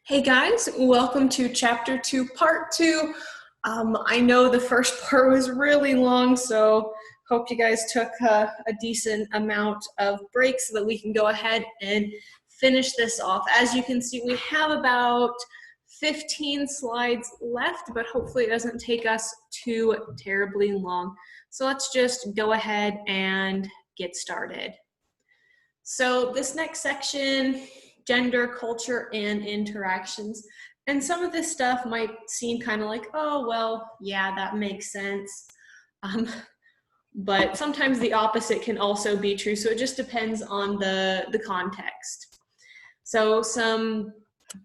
Hey guys, welcome to chapter 2, part 2. I know the first part was really long, so hope you guys took a decent amount of breaks so that we can go ahead and finish this off. As you can see, we have about 15 slides left, but hopefully it doesn't take us too terribly long. So let's just go ahead and get started. So this next section, gender, culture, and interactions. And some of this stuff might seem kind of like, oh, well, yeah, that makes sense. But sometimes the opposite can also be true. So it just depends on the context. So some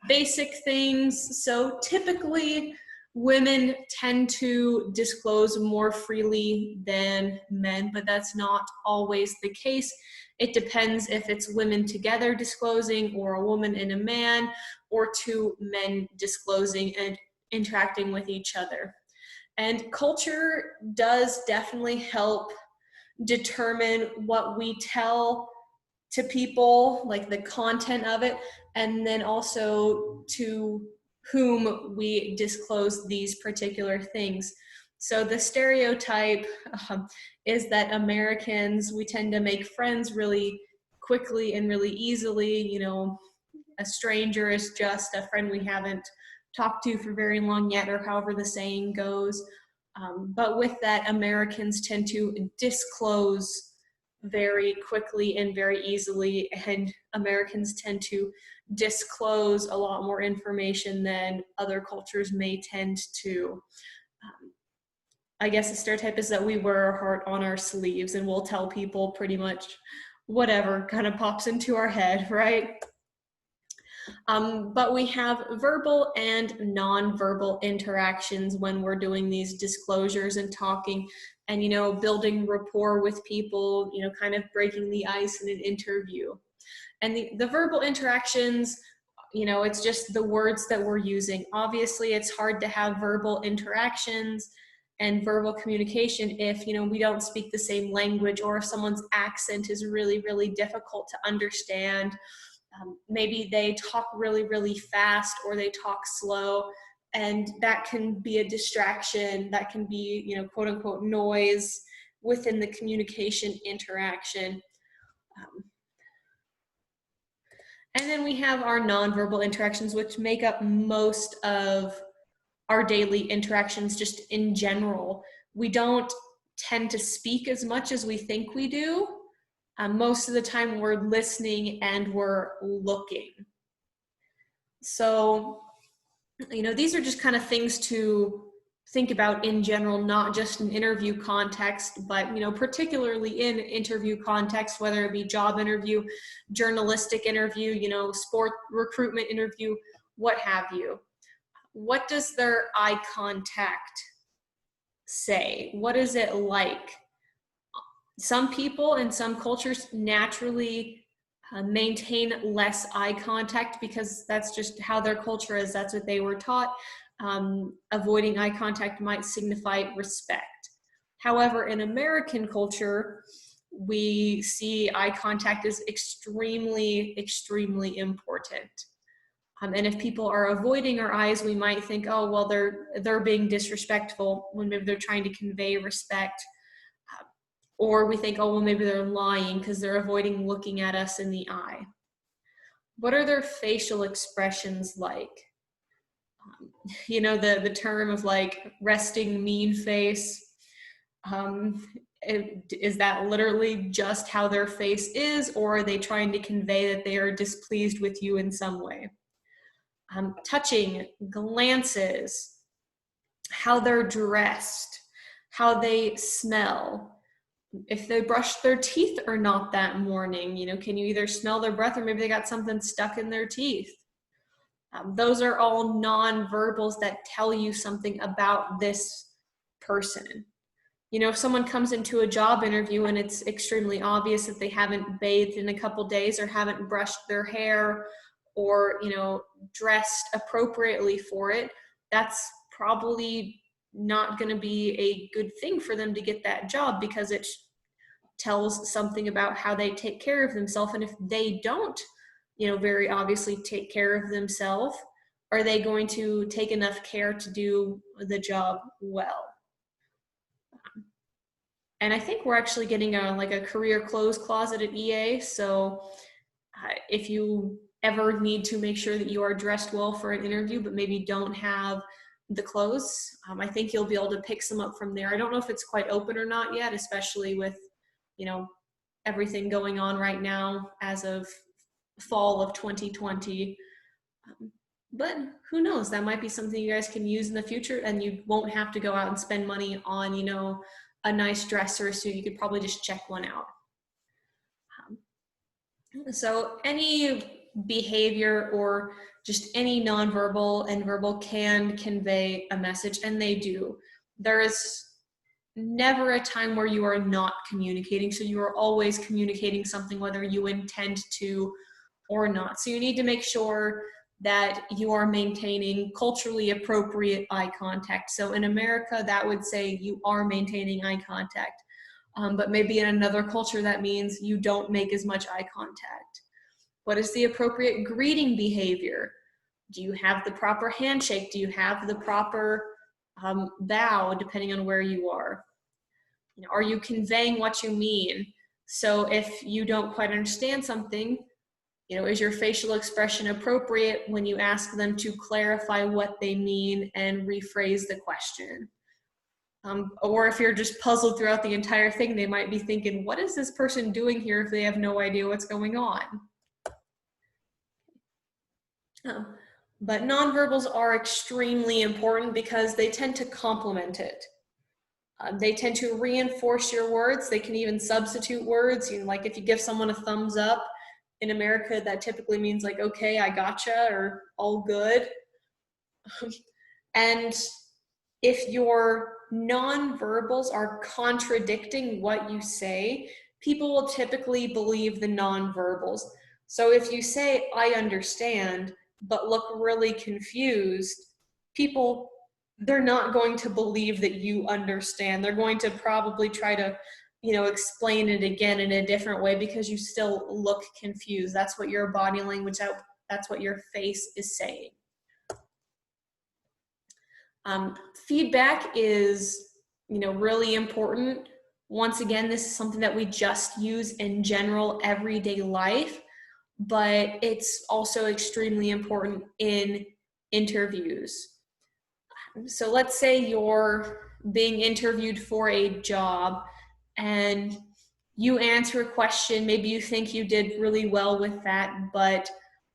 basic things. So typically women tend to disclose more freely than men, but that's not always the case. It depends if it's women together disclosing, or a woman and a man, or two men disclosing and interacting with each other. And culture does definitely help determine what we tell to people, like the content of it, and then also to whom we disclose these particular things. So the stereotype is that Americans, we tend to make friends really quickly and really easily. You know, a stranger is just a friend we haven't talked to for very long yet, or however the saying goes. But with that, Americans tend to disclose very quickly and very easily, and Americans tend to disclose a lot more information than other cultures may tend to. I guess the stereotype is that we wear our heart on our sleeves and we'll tell people pretty much whatever kind of pops into our head, right? But we have verbal and non-verbal interactions when we're doing these disclosures and talking and, you know, building rapport with people, you know, kind of breaking the ice in an interview. And the verbal interactions, you know, it's just the words that we're using. Obviously, it's hard to have verbal interactions and verbal communication if, you know, we don't speak the same language, or if someone's accent is really, really difficult to understand. Maybe they talk really, really fast, or they talk slow, and that can be a distraction. That can be, you know, quote unquote noise within the communication interaction. And then we have our nonverbal interactions, which make up most of our daily interactions just in general. We don't tend to speak as much as we think we do. Most of the time we're listening and we're looking. So, you know, these are just kind of things to think about in general, not just in interview context, but, you know, particularly in interview context, whether it be job interview, journalistic interview, you know, sport recruitment interview, what have you. What does their eye contact say? What is it like? Some people in some cultures naturally maintain less eye contact because that's just how their culture is. That's what they were taught. Avoiding eye contact might signify respect. However, in American culture, we see eye contact as extremely, extremely important. And if people are avoiding our eyes, we might think, oh, well, they're being disrespectful, when maybe they're trying to convey respect. Or we think, oh, well, maybe they're lying because they're avoiding looking at us in the eye. What are their facial expressions like? You know, the term of like resting mean face. Is that literally just how their face is, or are they trying to convey that they are displeased with you in some way? Touching, glances, how they're dressed, how they smell. If they brushed their teeth or not that morning, you know, can you either smell their breath, or maybe they got something stuck in their teeth? Those are all non-verbals that tell you something about this person. You know, if someone comes into a job interview and it's extremely obvious that they haven't bathed in a couple days, or haven't brushed their hair, or, you know, dressed appropriately for it, that's probably not going to be a good thing for them to get that job, because it tells something about how they take care of themselves. And if they don't very obviously take care of themselves? Are they going to take enough care to do the job well? And I think we're actually getting a career clothes closet at EA. So if you ever need to make sure that you are dressed well for an interview, but maybe don't have the clothes, I think you'll be able to pick some up from there. I don't know if it's quite open or not yet, especially with, everything going on right now as of fall of 2020. But who knows, that might be something you guys can use in the future, and you won't have to go out and spend money on, a nice dress or a suit. You could probably just check one out. So any behavior or just any nonverbal and verbal can convey a message, and they do. There is never a time where you are not communicating. So you are always communicating something, whether you intend to or not. So you need to make sure that you are maintaining culturally appropriate eye contact. So in America, that would say you are maintaining eye contact. But maybe in another culture, that means you don't make as much eye contact. What is the appropriate greeting behavior? Do you have the proper handshake? Do you have the proper bow, depending on where you are? Are you conveying what you mean? So if you don't quite understand something, is your facial expression appropriate when you ask them to clarify what they mean and rephrase the question? Or if you're just puzzled throughout the entire thing, they might be thinking, what is this person doing here if they have no idea what's going on? But nonverbals are extremely important because they tend to complement it. They tend to reinforce your words. They can even substitute words. Like if you give someone a thumbs up, in America, that typically means like, okay, I gotcha, or all good. And if your nonverbals are contradicting what you say, people will typically believe the nonverbals. So if you say, I understand, but look really confused, people, they're not going to believe that you understand. They're going to probably try to explain it again in a different way because you still look confused. That's what your body language, that's what your face is saying. Feedback is, really important. Once again, this is something that we just use in general everyday life, but it's also extremely important in interviews. So let's say you're being interviewed for a job and you answer a question, maybe you think you did really well with that, but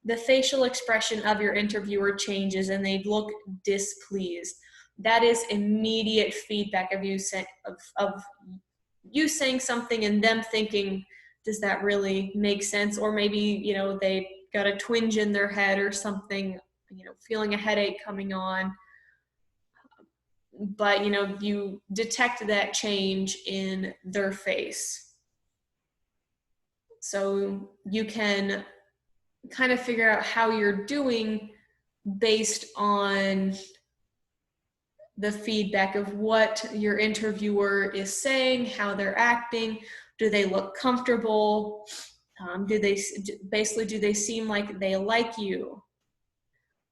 the facial expression of your interviewer changes and they look displeased. That is immediate feedback of you saying something and them thinking, does that really make sense? Or maybe, they got a twinge in their head or something, feeling a headache coming on. But you detect that change in their face. So you can kind of figure out how you're doing based on the feedback of what your interviewer is saying, how they're acting. Do they look comfortable? Do they seem like they like you?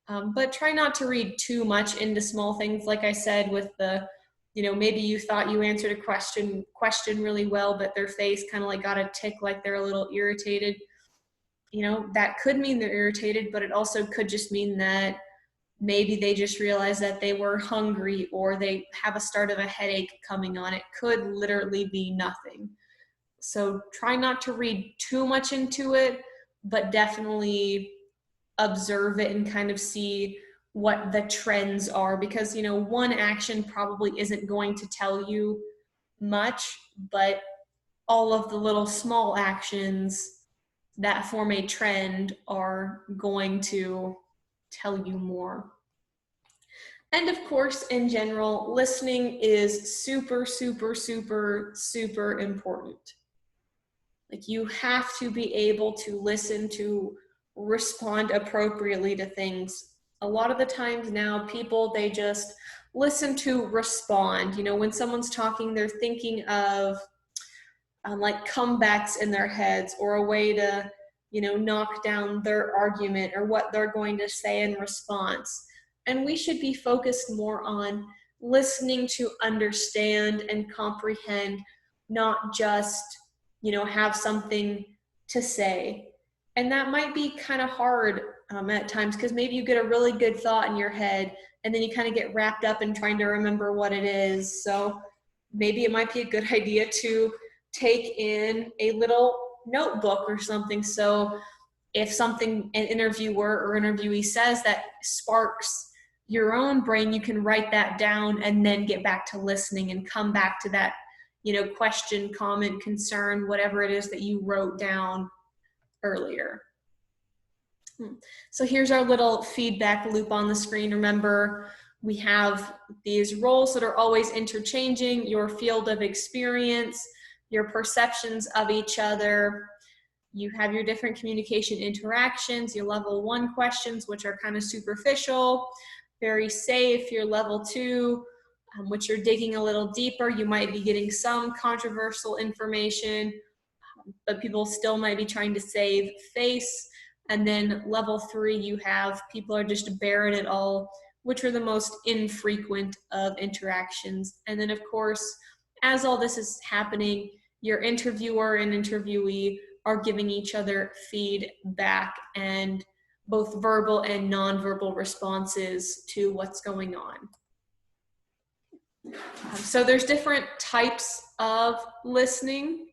But try not to read too much into small things. Like I said, with the, maybe you thought you answered a question really well, but their face kind of like got a tick, like they're a little irritated. That could mean they're irritated, but it also could just mean that maybe they just realized that they were hungry or they have a start of a headache coming on. It could literally be nothing. So try not to read too much into it, but definitely observe it and kind of see what the trends are, because one action probably isn't going to tell you much, but all of the little small actions that form a trend are going to tell you more. And of course, in general, listening is super, super, super, super important. Like, you have to be able to listen to respond appropriately to things. A lot of the times now, people, they just listen to respond. When someone's talking, they're thinking of like comebacks in their heads, or a way to, knock down their argument or what they're going to say in response. And we should be focused more on listening to understand and comprehend, not just, have something to say. And that might be kind of hard at times, because maybe you get a really good thought in your head and then you kind of get wrapped up in trying to remember what it is. So maybe it might be a good idea to take in a little notebook or something. So if something an interviewer or interviewee says that sparks your own brain, you can write that down and then get back to listening and come back to that, question, comment, concern, whatever it is that you wrote down earlier. So here's our little feedback loop on the screen. Remember, we have these roles that are always interchanging: your field of experience, your perceptions of each other. You have your different communication interactions, your level 1 questions, which are kind of superficial, very safe. Your level 2, which you're digging a little deeper. You might be getting some controversial information, but people still might be trying to save face. And then level 3, you have people are just bearing it all, which are the most infrequent of interactions. And then, of course, as all this is happening, your interviewer and interviewee are giving each other feedback and both verbal and nonverbal responses to what's going on. So there's different types of listening.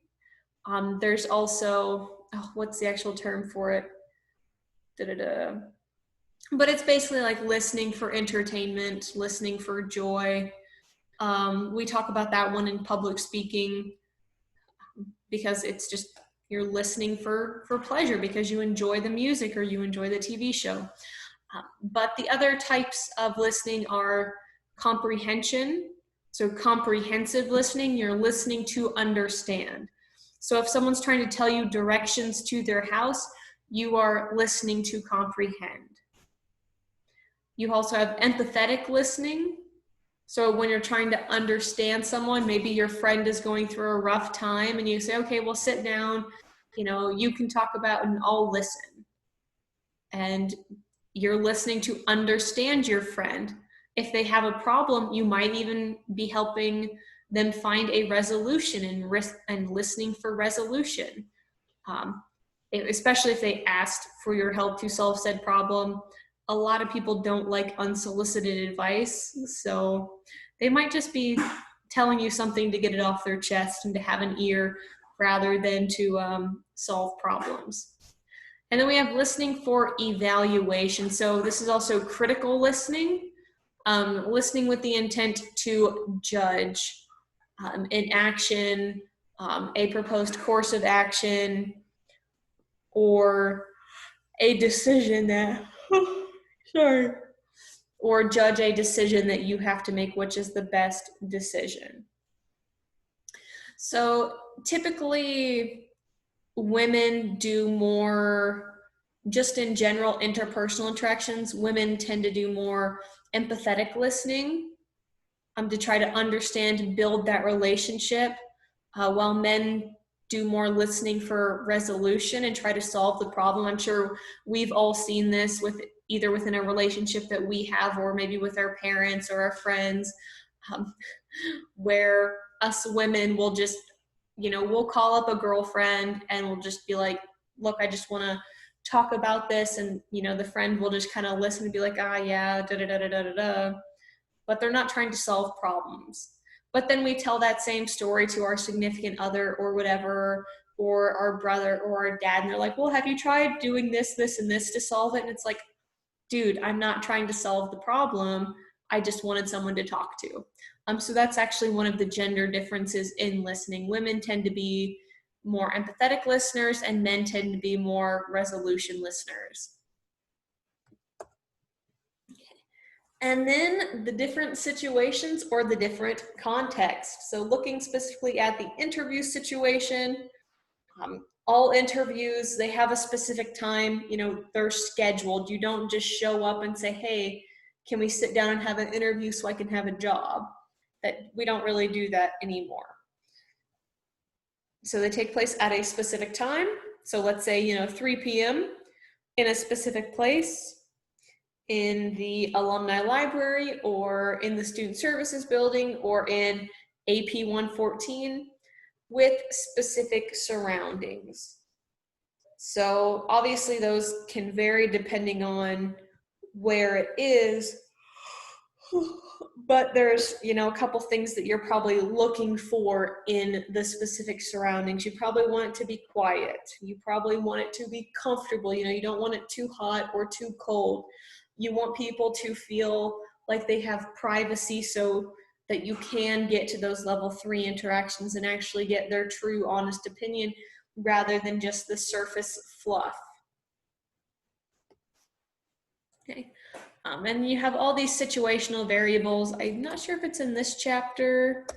There's also, what's the actual term for it? But it's basically like listening for entertainment, listening for joy. We talk about that one in public speaking because it's just, you're listening for pleasure because you enjoy the music or you enjoy the TV show. But the other types of listening are comprehension. So comprehensive listening, you're listening to understand. So if someone's trying to tell you directions to their house, you are listening to comprehend. You also have empathetic listening. So when you're trying to understand someone, maybe your friend is going through a rough time and you say, okay, we'll sit down, you can talk about and I'll listen. And you're listening to understand your friend. If they have a problem, you might even be helping them find a resolution and listening for resolution. Especially if they asked for your help to solve said problem. A lot of people don't like unsolicited advice, so they might just be telling you something to get it off their chest and to have an ear rather than to solve problems. And then we have listening for evaluation. So this is also critical listening, listening with the intent to judge an action, a proposed course of action, or a decision that, or judge a decision that you have to make, which is the best decision. So typically women do more, just in general interpersonal interactions, women tend to do more empathetic listening to try to understand and build that relationship, while men do more listening for resolution and try to solve the problem. I'm sure we've all seen this with either within a relationship that we have or maybe with our parents or our friends, where us women will just, we'll call up a girlfriend and we'll just be like, look, I just want to talk about this. And, the friend will just kind of listen and be like, yeah, da-da-da-da-da-da. But they're not trying to solve problems. But then we tell that same story to our significant other or whatever, or our brother or our dad, and they're like, well, have you tried doing this, this, and this to solve it? And it's like, dude, I'm not trying to solve the problem. I just wanted someone to talk to. So that's actually one of the gender differences in listening. Women tend to be more empathetic listeners and men tend to be more resolution listeners. And then the different situations or the different contexts. So looking specifically at the interview situation, all interviews, they have a specific time, they're scheduled. You don't just show up and say, hey, can we sit down and have an interview so I can have a job? That we don't really do that anymore. So they take place at a specific time. So let's say, 3 p.m. in a specific place, in the alumni library or in the student services building or in AP 114 with specific surroundings. So obviously those can vary depending on where it is, but there's, a couple things that you're probably looking for in the specific surroundings. You probably want it to be quiet. You probably want it to be comfortable. You don't want it too hot or too cold. You want people to feel like they have privacy so that you can get to those level 3 interactions and actually get their true, honest opinion rather than just the surface fluff. Okay. And you have all these situational variables. I'm not sure if it's in this chapter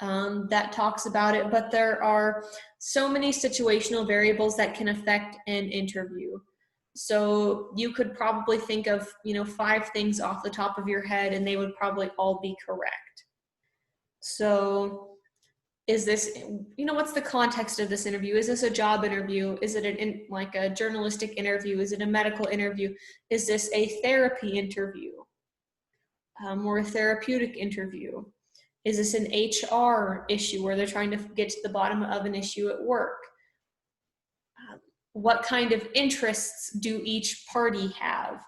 that talks about it, but there are so many situational variables that can affect an interview. So you could probably think of, 5 things off the top of your head, and they would probably all be correct. So is this, what's the context of this interview? Is this a job interview? Is it like a journalistic interview? Is it a medical interview? Is this a therapy interview or a therapeutic interview? Is this an HR issue where they're trying to get to the bottom of an issue at work? What kind of interests do each party have?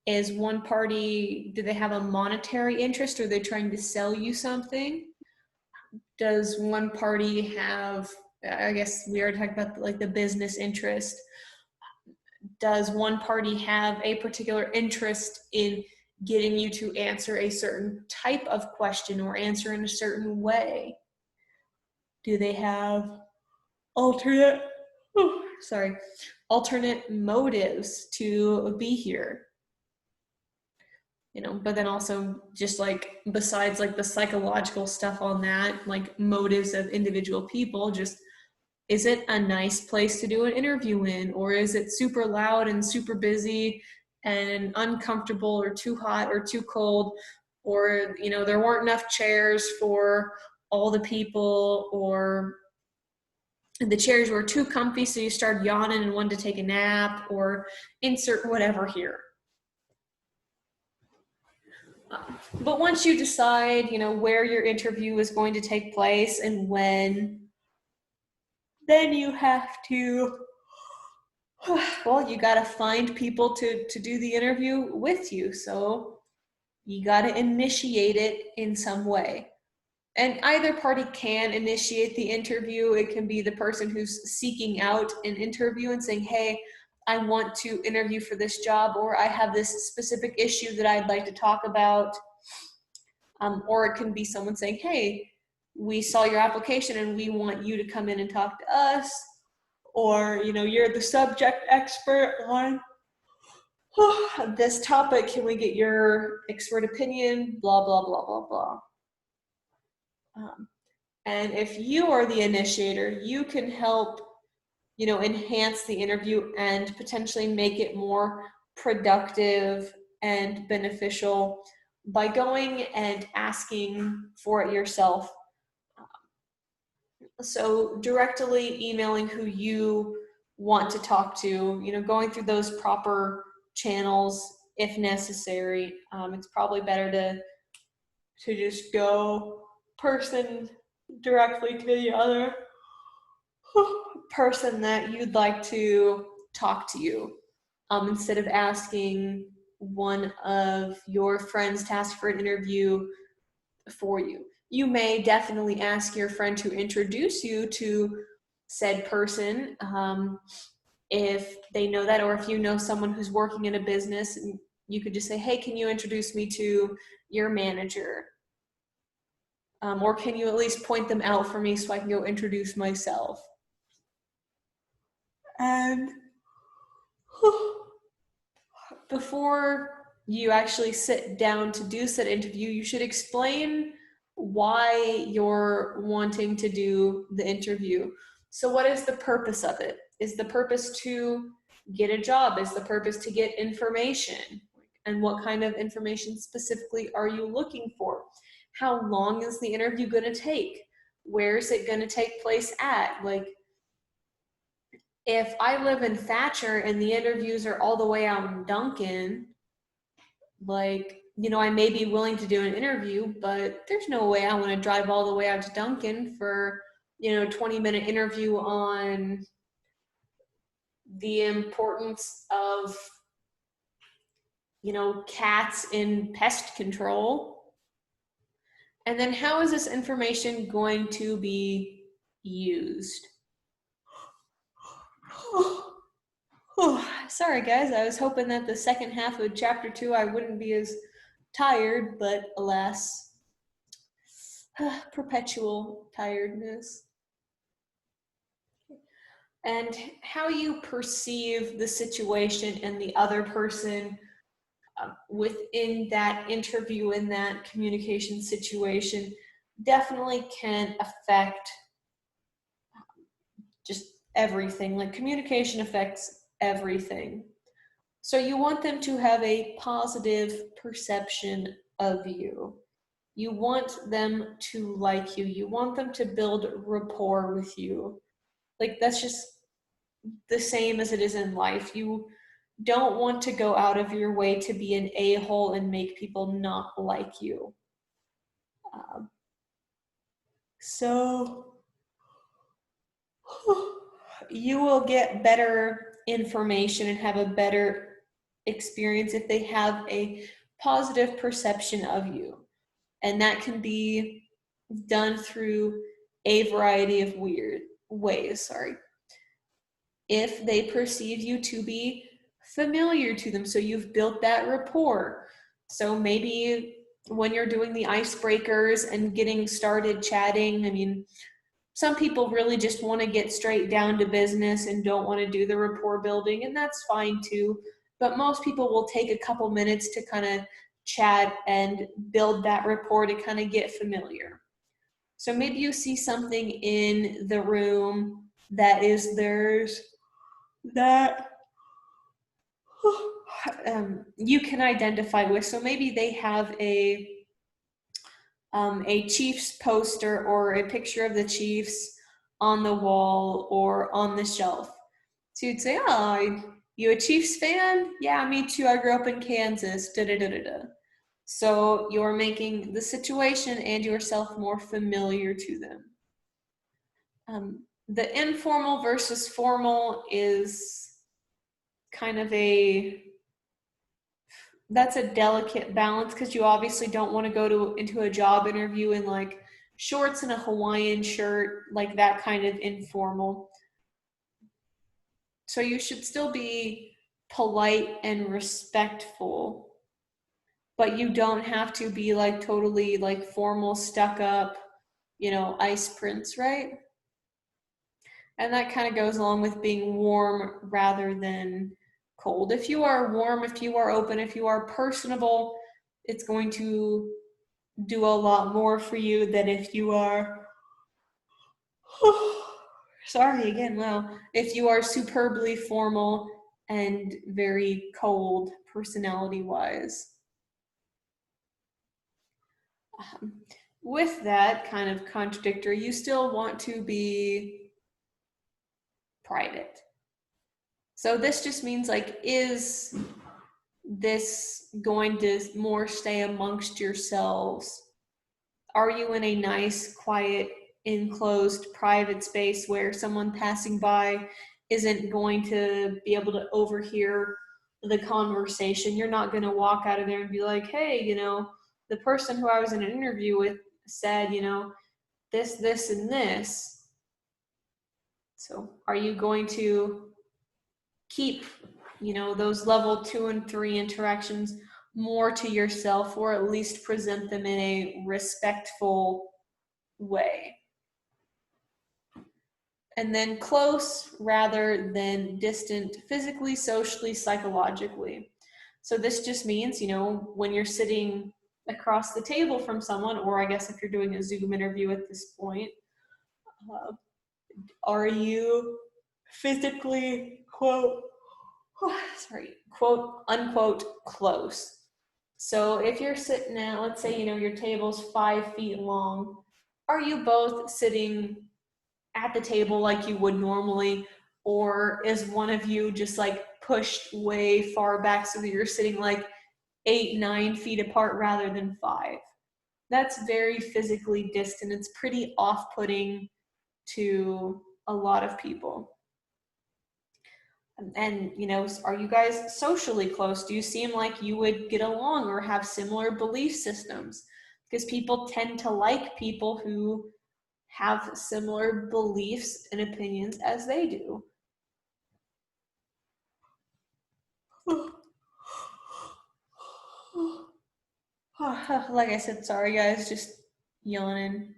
Is one party, do they have a monetary interest, or are they trying to sell you something? Does one party have, I guess we already talked about like the business interest. Does one party have a particular interest in getting you to answer a certain type of question or answer in a certain way? Do they have alternate motives to be here? But then also just like besides like the psychological stuff on that, like motives of individual people, just is it a nice place to do an interview in, or is it super loud and super busy and uncomfortable, or too hot or too cold, or there weren't enough chairs for all the people, or the chairs were too comfy so you started yawning and wanted to take a nap, or insert whatever here. But once you decide, where your interview is going to take place and when, then you have to, well, you got to find people to do the interview with you. So you got to initiate it in some way. And either party can initiate the interview. It can be the person who's seeking out an interview and saying, hey, I want to interview for this job, or I have this specific issue that I'd like to talk about. Or it can be someone saying, hey, we saw your application and we want you to come in and talk to us. Or, you're the subject expert on this topic. Can we get your expert opinion? Blah, blah, blah, blah, blah. And if you are the initiator, you can help, enhance the interview and potentially make it more productive and beneficial by going and asking for it yourself. So directly emailing who you want to talk to, going through those proper channels if necessary. It's probably better to just go person directly to the other person that you'd like to talk to you, instead of asking one of your friends to ask for an interview for you. You may definitely ask your friend to introduce you to said person, if they know that, or if you know someone who's working in a business, you could just say, hey, can you introduce me to your manager? Or can you at least point them out for me so I can go introduce myself? And before you actually sit down to do said interview, you should explain why you're wanting to do the interview. So what is the purpose of it? Is the purpose to get a job? Is the purpose to get information? And what kind of information specifically are you looking for? How long is the interview going to take? Where is it going to take place at? Like, If I live in Thatcher and the interviews are all the way out in Duncan, like, I may be willing to do an interview, but there's no way I want to drive all the way out to Duncan for, 20-minute interview on the importance of, cats in pest control. And then how is this information going to be used? Oh, sorry guys, I was hoping that the second half of chapter 2 I wouldn't be as tired, but alas, perpetual tiredness. And how you perceive the situation and the other person within that interview, in that communication situation, definitely can affect just everything. Like, communication affects everything. So you want them to have a positive perception of you. You want them to like you. You want them to build rapport with you. Like, that's just the same as it is in life. You don't want to go out of your way to be an a-hole and make people not like you. So you will get better information and have a better experience if they have a positive perception of you. And that can be done through a variety of weird ways, If they perceive you to be familiar to them, so you've built that rapport. So maybe when you're doing the icebreakers and getting started chatting, some people really just want to get straight down to business and don't want to do the rapport building, and that's fine too. But most people will take a couple minutes to kind of chat and build that rapport to kind of get familiar. So maybe you see something in the room that is theirs that you can identify with. So maybe they have a Chiefs poster or a picture of the Chiefs on the wall or on the shelf. So you'd say, "Oh, you a Chiefs fan? Yeah, me too. I grew up in Kansas." Da da da da da. So you're making the situation and yourself more familiar to them. The informal versus formal is kind of that's a delicate balance, because you obviously don't want to go into a job interview in like shorts and a Hawaiian shirt, like that kind of informal. So you should still be polite and respectful, but you don't have to be like totally like formal, stuck up, ice prince, right? And that kind of goes along with being warm rather than cold. If you are warm, if you are open, if you are personable, it's going to do a lot more for you than if you are sorry again, wow. If you are superbly formal and very cold personality-wise. With that kind of contradictory, you still want to be private. So this just means, like, is this going to more stay amongst yourselves? Are you in a nice, quiet, enclosed, private space where someone passing by isn't going to be able to overhear the conversation? You're not going to walk out of there and be like, "Hey, the person who I was in an interview with said, this, and this." So are you going to keep, those level 2 and 3 interactions more to yourself, or at least present them in a respectful way? And then close rather than distant, physically, socially, psychologically. So this just means, when you're sitting across the table from someone, or I guess if you're doing a Zoom interview at this point, are you physically, quote unquote, close? So if you're sitting at, let's say, your table's 5 feet long, are you both sitting at the table like you would normally, Or is one of you just like pushed way far back so that you're sitting like 8-9 feet apart rather than 5? That's very physically distant. It's pretty off-putting to a lot of people. And, you know, are you guys socially close? Do you seem like you would get along or have similar belief systems? Because people tend to like people who have similar beliefs and opinions as they do. Like I said, sorry guys, just yawning.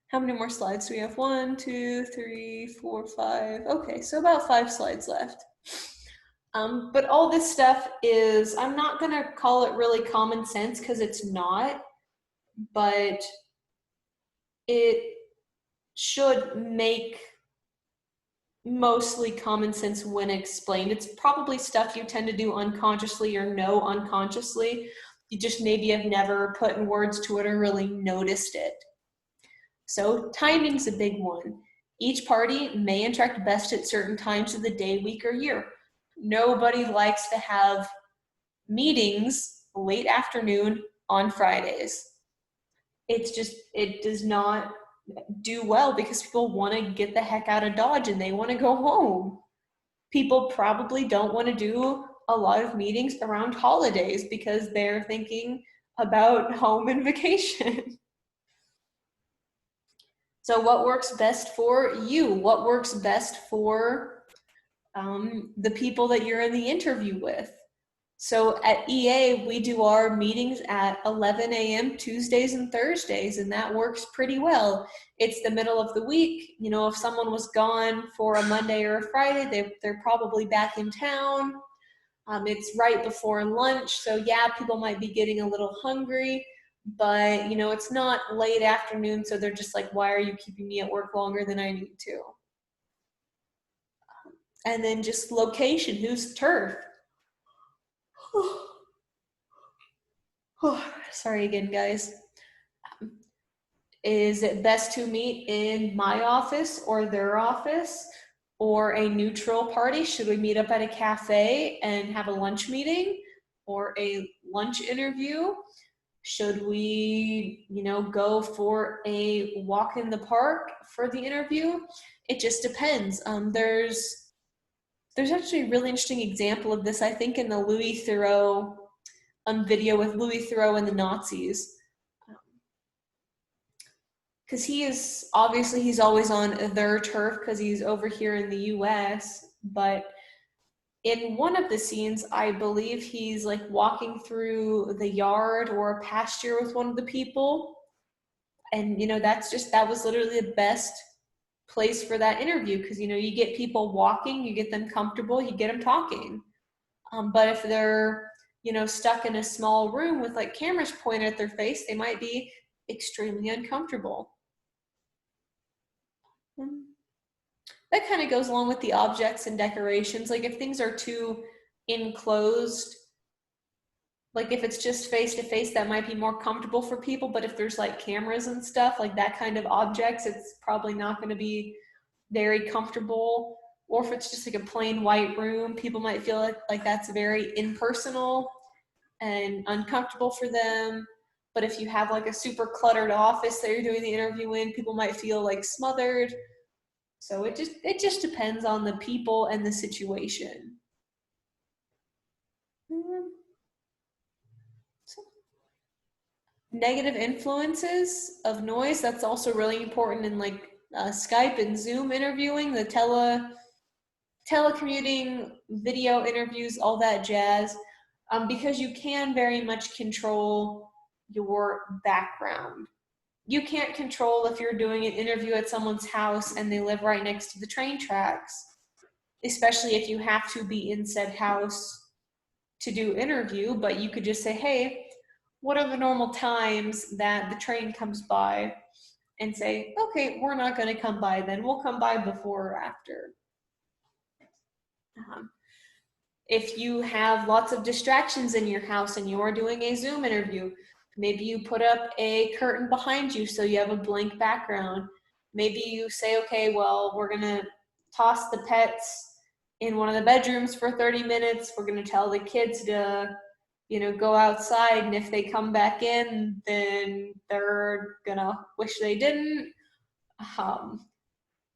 How many more slides do we have? 1, 2, 3, 4, 5. Okay, so about 5 slides left. But all this stuff is, I'm not gonna call it really common sense because it's not, but it should make mostly common sense when explained. It's probably stuff you tend to do unconsciously or know unconsciously. You just maybe have never put in words to it or really noticed it. So timing's a big one. Each party may interact best at certain times of the day, week, or year. Nobody likes to have meetings late afternoon on Fridays. It's just, it does not do well because people want to get the heck out of Dodge and they want to go home. People probably don't want to do a lot of meetings around holidays because they're thinking about home and vacation. So what works best for you? What works best for the people that you're in the interview with? So at EA, we do our meetings at 11 a.m. Tuesdays and Thursdays, and that works pretty well. It's the middle of the week. You know, if someone was gone for a Monday or a Friday, they're probably back in town. It's right before lunch, so yeah, people might be getting a little hungry, but you know, it's not late afternoon, so they're just like, why are you keeping me at work longer than I need to? And then just location, who's turf? Sorry again, guys. Is it best to meet in my office or their office or a neutral party? Should we meet up at a cafe and have a lunch meeting or a lunch interview? Should we, you know, go for a walk in the park for the interview? It just depends. There's actually a really interesting example of this, I think, in the Louis Theroux video with Louis Theroux and the Nazis. Because he's always on their turf because he's over here in the US, but in one of the scenes, I believe he's like walking through the yard or a pasture with one of the people. And, you know, that was literally the best place for that interview because, you know, you get people walking, you get them comfortable, you get them talking. But if they're, you know, stuck in a small room with like cameras pointed at their face, they might be extremely uncomfortable. That kind of goes along with the objects and decorations. Like if things are too enclosed, like if it's just face to face, that might be more comfortable for people. But if there's like cameras and stuff, like that kind of objects, it's probably not going to be very comfortable. Or if it's just like a plain white room, people might feel like that's very impersonal and uncomfortable for them. But if you have like a super cluttered office that you're doing the interview in, people might feel like smothered. So it just depends on the people and the situation. So, negative influences of noise, that's also really important in like Skype and Zoom interviewing, the telecommuting, video interviews, all that jazz, because you can very much control your background. You can't control if you're doing an interview at someone's house and they live right next to the train tracks, especially if you have to be in said house to do interview, but you could just say, hey, what are the normal times that the train comes by? And say, okay, we're not going to come by then. We'll come by before or after. If you have lots of distractions in your house and you are doing a Zoom interview, maybe you put up a curtain behind you so you have a blank background. Maybe you say, okay, well, we're going to toss the pets in one of the bedrooms for 30 minutes. We're going to tell the kids to, go outside, and if they come back in, then they're going to wish they didn't,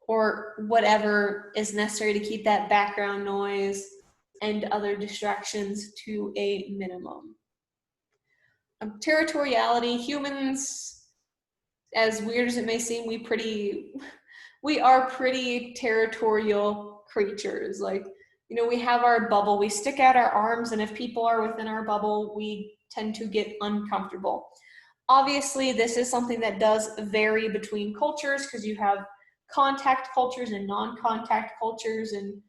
or whatever is necessary to keep that background noise and other distractions to a minimum. Territoriality, humans, as weird as it may seem, we are pretty territorial creatures. Like, we have our bubble, we stick out our arms, and if people are within our bubble, we tend to get uncomfortable. Obviously, this is something that does vary between cultures, because you have contact cultures and non-contact cultures, and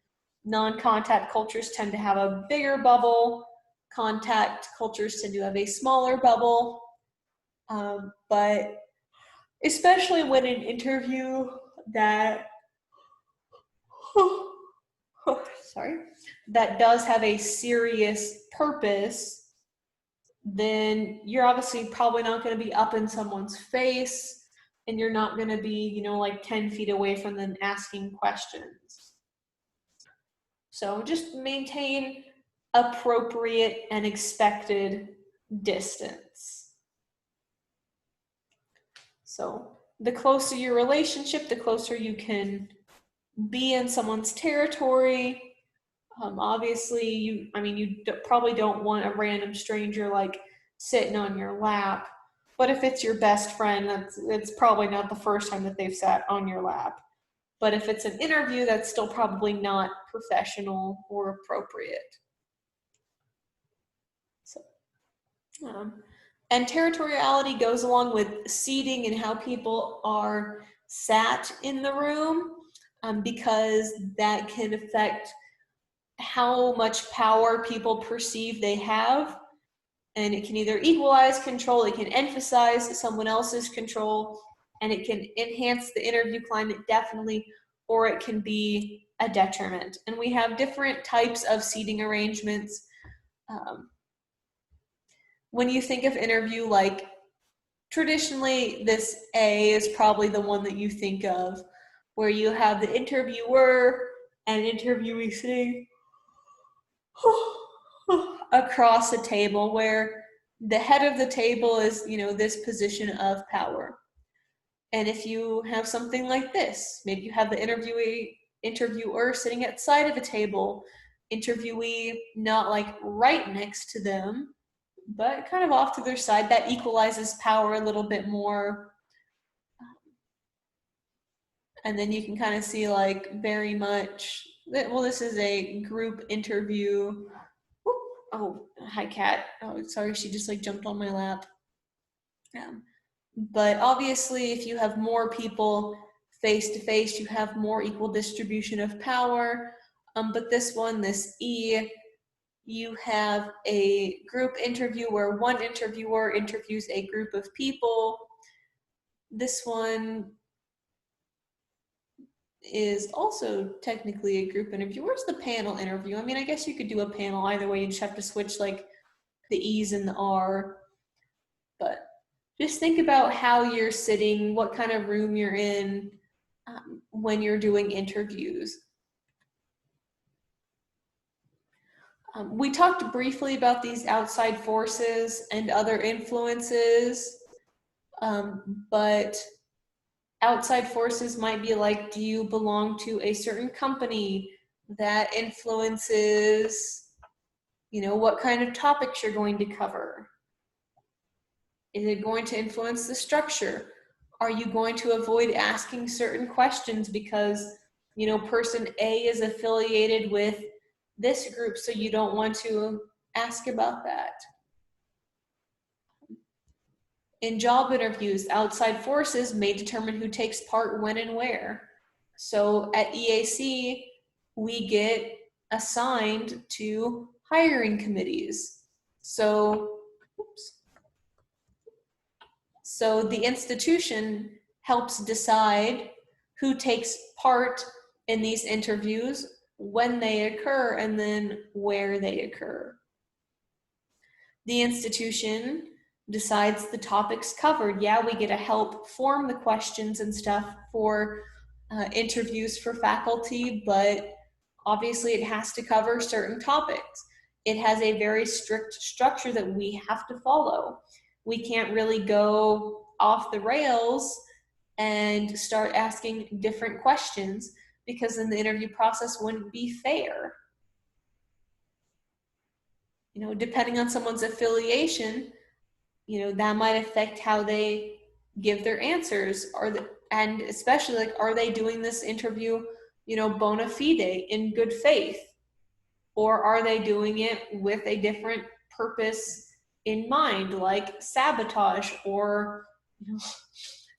non-contact cultures tend to have a bigger bubble. Contact cultures tend to have a smaller bubble. But especially when an interview that that does have a serious purpose, then you're obviously probably not going to be up in someone's face, and you're not going to be, like 10 feet away from them asking questions. So just maintain appropriate and expected distance. So the closer your relationship, the closer you can be in someone's territory. Obviously, you probably don't want a random stranger like sitting on your lap. But if it's your best friend, it's probably not the first time that they've sat on your lap. But if it's an interview, that's still probably not professional or appropriate. So, and territoriality goes along with seating and how people are sat in the room, because that can affect how much power people perceive they have. And it can either equalize control, it can emphasize someone else's control, and it can enhance the interview climate definitely, or it can be a detriment. And we have different types of seating arrangements. When you think of interview, like traditionally this A is probably the one that you think of, where you have the interviewer and interviewee sitting across a table, where the head of the table is, this position of power. And if you have something like this, maybe you have the interviewer sitting at the side of a table, interviewee not like right next to them, but kind of off to their side, that equalizes power a little bit more. And then you can kind of see like very much, well, this is a group interview. Oh, hi, Kat. Oh, sorry, she just like jumped on my lap. But obviously, if you have more people face to face, you have more equal distribution of power. But this one, this E, you have a group interview where one interviewer interviews a group of people. This one is also technically a group interview. Where's the panel interview? I mean, I guess you could do a panel either way. You just have to switch like the E's and the R. But just think about how you're sitting, what kind of room you're in when you're doing interviews. We talked briefly about these outside forces and other influences, but outside forces might be like, do you belong to a certain company that influences, what kind of topics you're going to cover? Is it going to influence the structure? Are you going to avoid asking certain questions because, person A is affiliated with this group, so you don't want to ask about that? In job interviews, outside forces may determine who takes part when and where. So at EAC, we get assigned to hiring committees. So the institution helps decide who takes part in these interviews, when they occur, and then where they occur. The institution decides the topics covered. Yeah, we get to help form the questions and stuff for interviews for faculty, but Obviously, it has to cover certain topics. It has a very strict structure that we have to follow. We can't really go off the rails and start asking different questions, because then the interview process wouldn't be fair. You know, depending on someone's affiliation, you know, that might affect how they give their answers. And especially, like, are they doing this interview, you know, bona fide, in good faith? Or are they doing it with a different purpose in mind, like sabotage or, you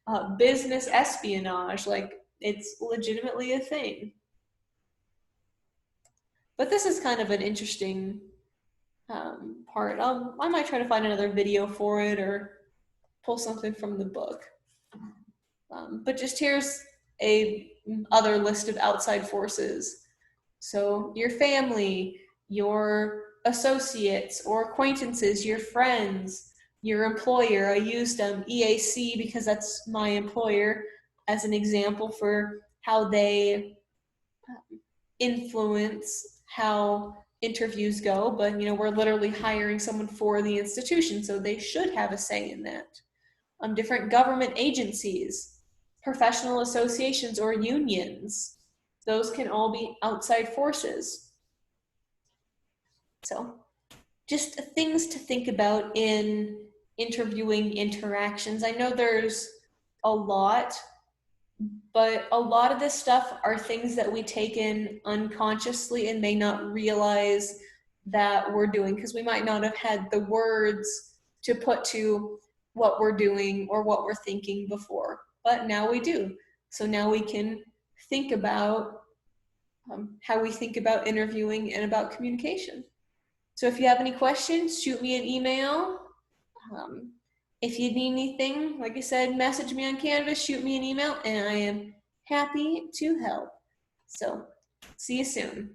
know, business espionage? Like, it's legitimately a thing. But this is kind of an interesting part. I might try to find another video for it or pull something from the book. But just here's a other list of outside forces. So your family, your associates or acquaintances, your friends, your employer. I used EAC because that's my employer as an example for how they influence how interviews go. But, you know, we're literally hiring someone for the institution, so they should have a say in that. Different government agencies, professional associations or unions, those can all be outside forces. So just things to think about in interviewing interactions. I know there's a lot, but a lot of this stuff are things that we take in unconsciously and may not realize that we're doing, because we might not have had the words to put to what we're doing or what we're thinking before, but now we do. So now we can think about how we think about interviewing and about communication. So if you have any questions, shoot me an email. If you need anything, like I said, message me on Canvas, shoot me an email, and I am happy to help. So see you soon.